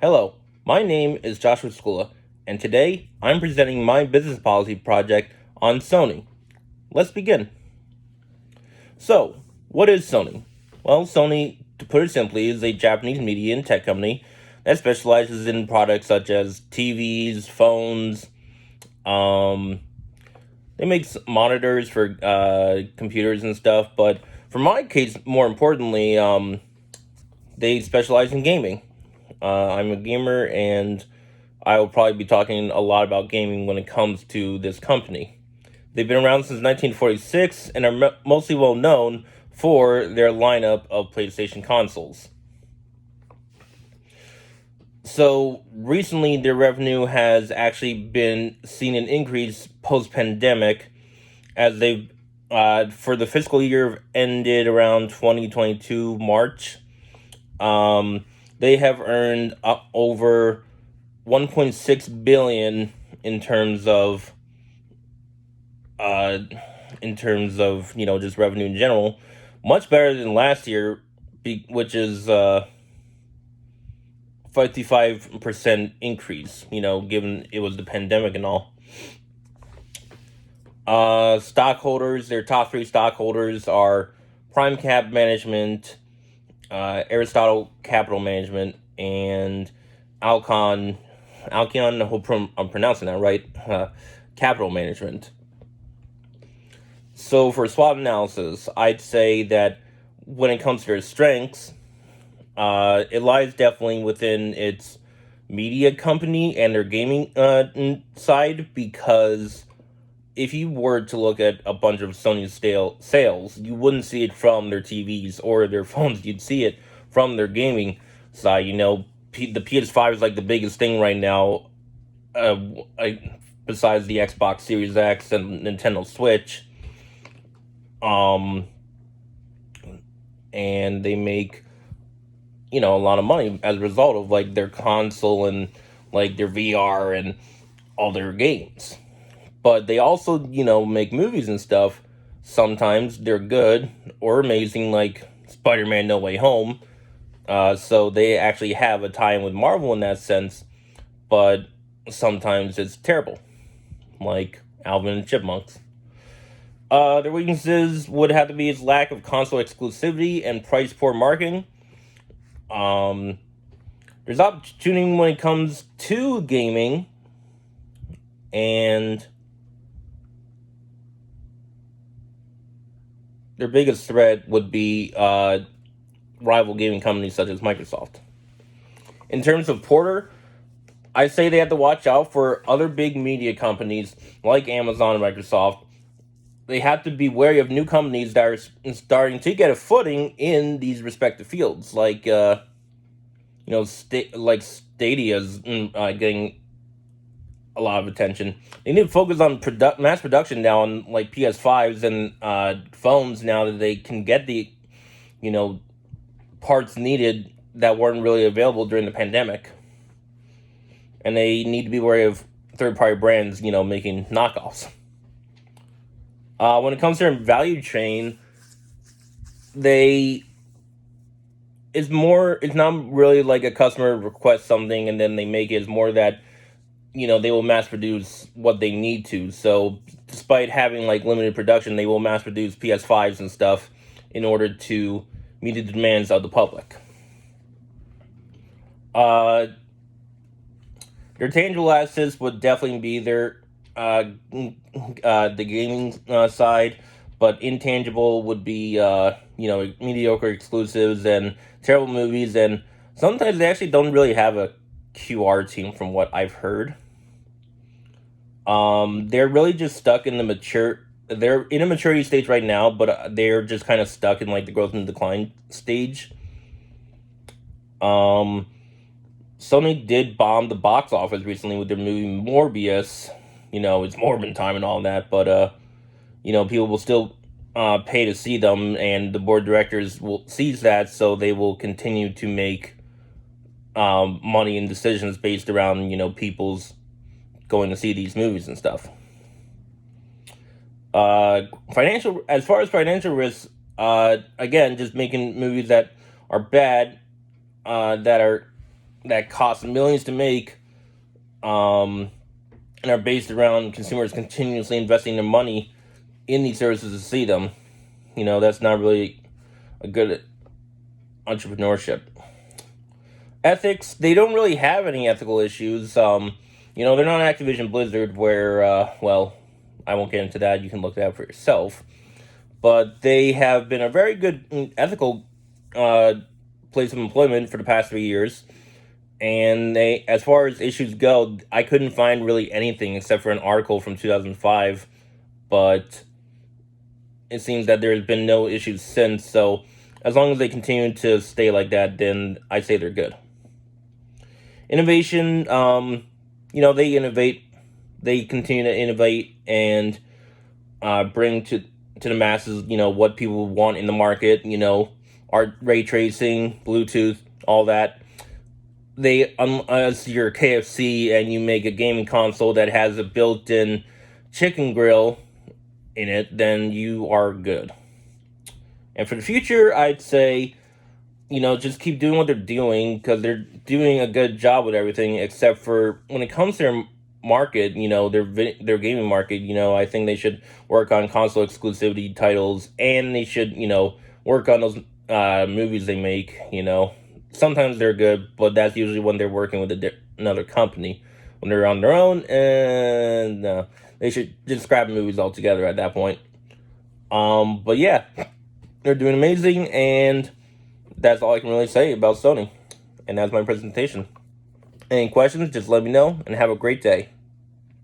Hello, my name is Joshua Skula, and today I'm presenting my business policy project on Sony. Let's begin. So, what is Sony? Well, Sony, to put it simply, is a Japanese media and tech company that specializes in products such as TVs, phones. They make monitors for computers and stuff, but for my case, more importantly, they specialize in gaming. I'm a gamer, and I will probably be talking a lot about gaming when it comes to this company. They've been around since 1946 and are mostly well known for their lineup of PlayStation consoles. So recently, their revenue has actually been seen an increase post-pandemic, as they've for the fiscal year ended around 2022 March. They have earned over 1.6 billion in terms of just revenue in general, much better than last year, which is 55% increase. Given it was the pandemic and all. Stockholders, their top three stockholders are Prime Cap Management, Aristotle Capital Management, and Alcon. I hope I'm pronouncing that right. Capital Management. So for SWOT analysis, I'd say that when it comes to their strengths, it lies definitely within its media company and their gaming side, because if you were to look at a bunch of Sony's sales, you wouldn't see it from their TVs or their phones. You'd see it from their gaming side. The PS5 is like the biggest thing right now, besides the Xbox Series X and Nintendo Switch. And they make, a lot of money as a result of like their console and like their VR and all their games. But they also, make movies and stuff. Sometimes they're good or amazing, like Spider-Man No Way Home. So they actually have a tie-in with Marvel in that sense. But sometimes it's terrible, like Alvin and Chipmunks. Their weaknesses would have to be its lack of console exclusivity and price-poor marketing. There's opportunity when it comes to gaming, and their biggest threat would be rival gaming companies such as Microsoft. In terms of Porter, I say they have to watch out for other big media companies like Amazon and Microsoft. They have to be wary of new companies that are starting to get a footing in these respective fields, like Stadia's getting a lot of attention. They need to focus on mass production now on like PS5s and phones, now that they can get the parts needed that weren't really available during the pandemic. And they need to be wary of third-party brands, making knockoffs. When it comes to their value chain, it's not really like a customer requests something and then they make it. It's more that, they will mass produce what they need to. So despite having like limited production, they will mass produce PS5s and stuff in order to meet the demands of the public. Their tangible assets would definitely be their the gaming side, but intangible would be mediocre exclusives and terrible movies, and sometimes they actually don't really have a QR team, from what I've heard. They're really just stuck in they're in a maturity stage right now, but they're just kind of stuck in like the growth and decline stage. Sony did bomb the box office recently with their movie Morbius. It's Morbin time and all that, but people will still pay to see them, and the board of directors sees that, so they will continue to make money and decisions based around people's going to see these movies and stuff. As far as financial risks, again, just making movies that are bad, that are that cost millions to make, and are based around consumers continuously investing their money in these services to see them. That's not really a good entrepreneurship. Ethics, they don't really have any ethical issues. They're not Activision Blizzard where, well, I won't get into that. You can look that up for yourself. But they have been a very good ethical place of employment for the past 3 years. And they, as far as issues go, I couldn't find really anything except for an article from 2005. But it seems that there's been no issues since. So as long as they continue to stay like that, then I say they're good. Innovation, they innovate. They continue to innovate and bring to the masses, what people want in the market, art, ray tracing, Bluetooth, all that. Unless you're KFC and you make a gaming console that has a built-in chicken grill in it, then you are good. And for the future, I'd say, just keep doing what they're doing because they're doing a good job with everything, except for when it comes to their market, their gaming market, I think they should work on console exclusivity titles, and they should, work on those movies they make, Sometimes they're good, but that's usually when they're working with another company. When they're on their own, and they should just scrap movies altogether at that point. But yeah, they're doing amazing, and that's all I can really say about Sony. And that's my presentation. Any questions, just let me know, and have a great day.